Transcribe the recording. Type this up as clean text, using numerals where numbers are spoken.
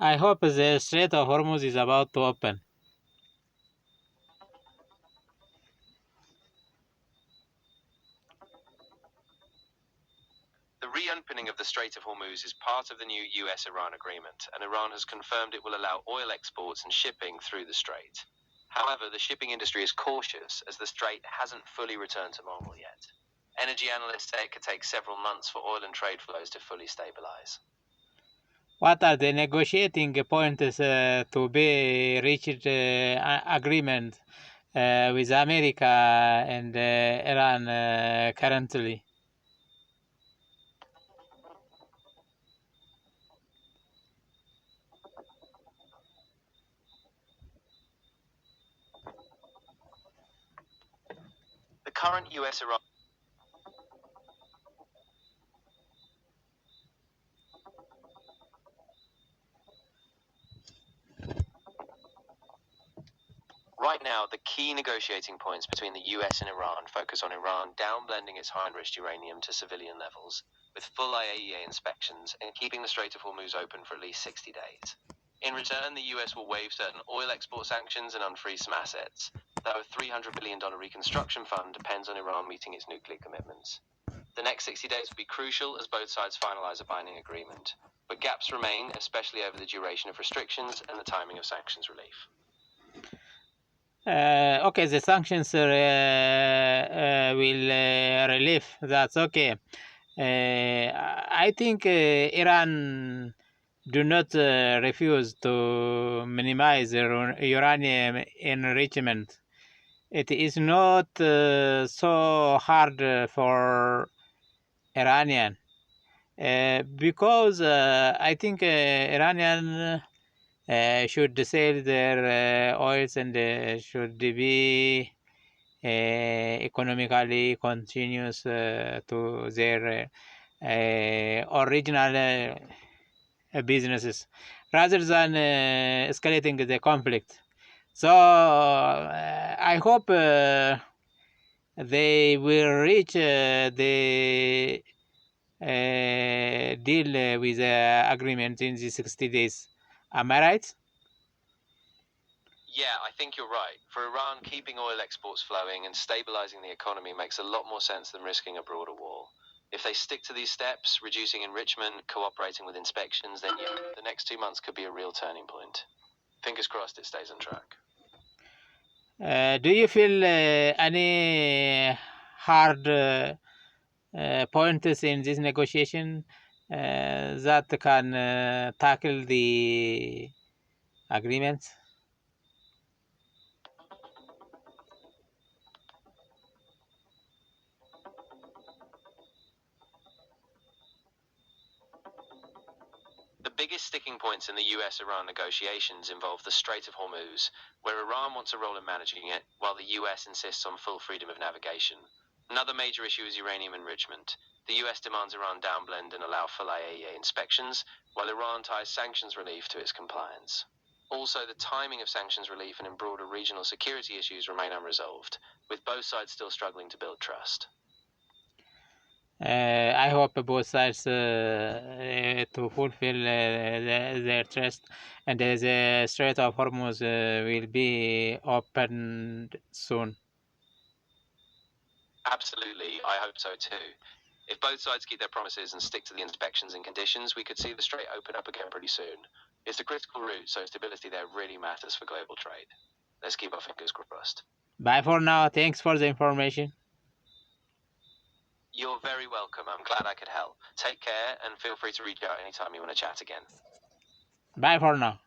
I hope the Strait of Hormuz is about to open. The reopening of the Strait of Hormuz is part of the new US-Iran agreement, and Iran has confirmed it will allow oil exports and shipping through the strait. However, the shipping industry is cautious as the strait hasn't fully returned to normal yet. Energy analysts say it could take several months for oil and trade flows to fully stabilize. What are the negotiating points to be reached agreement with America and Iran currently? The current US-Iran Right now, the key negotiating points between the US and Iran focus on Iran downblending its high-enriched uranium to civilian levels, with full IAEA inspections, and keeping the Strait of Hormuz open for at least 60 days. In return, the US will waive certain oil export sanctions and unfreeze some assets, though a $300 billion reconstruction fund depends on Iran meeting its nuclear commitments. The next 60 days will be crucial as both sides finalize a binding agreement, but gaps remain, especially over the duration of restrictions and the timing of sanctions relief. Okay, the sanctions will relief. That's okay. I think Iran do not refuse to minimize uranium enrichment. It is not so hard for Iranian because I think Iranian should sell their oils and should be economically continuous to their original businesses rather than escalating the conflict. So I hope they will reach the deal with the agreement in the 60 days. Am I right? Yeah, I think you're right. For Iran, keeping oil exports flowing and stabilizing the economy makes a lot more sense than risking a broader war. If they stick to these steps, reducing enrichment, cooperating with inspections, then yeah, the next 2 months could be a real turning point. Fingers crossed it stays on track. Do you feel any hard points in this negotiation that can tackle the agreement? The biggest sticking points in the US-Iran negotiations involve the Strait of Hormuz, where Iran wants a role in managing it, while the US insists on full freedom of navigation. Another major issue is uranium enrichment. The US demands Iran downblend and allow full IAEA inspections, while Iran ties sanctions relief to its compliance. Also, the timing of sanctions relief and in broader regional security issues remain unresolved, with both sides still struggling to build trust. I hope both sides to fulfill their trust, and the Strait of Hormuz will be opened soon. Absolutely, I hope so too. If both sides keep their promises and stick to the inspections and conditions, we could see the strait open up again pretty soon. It's a critical route, so stability there really matters for global trade. Let's keep our fingers crossed. Bye for now. Thanks for the information. You're very welcome. I'm glad I could help. Take care and feel free to reach out anytime you want to chat again. Bye for now.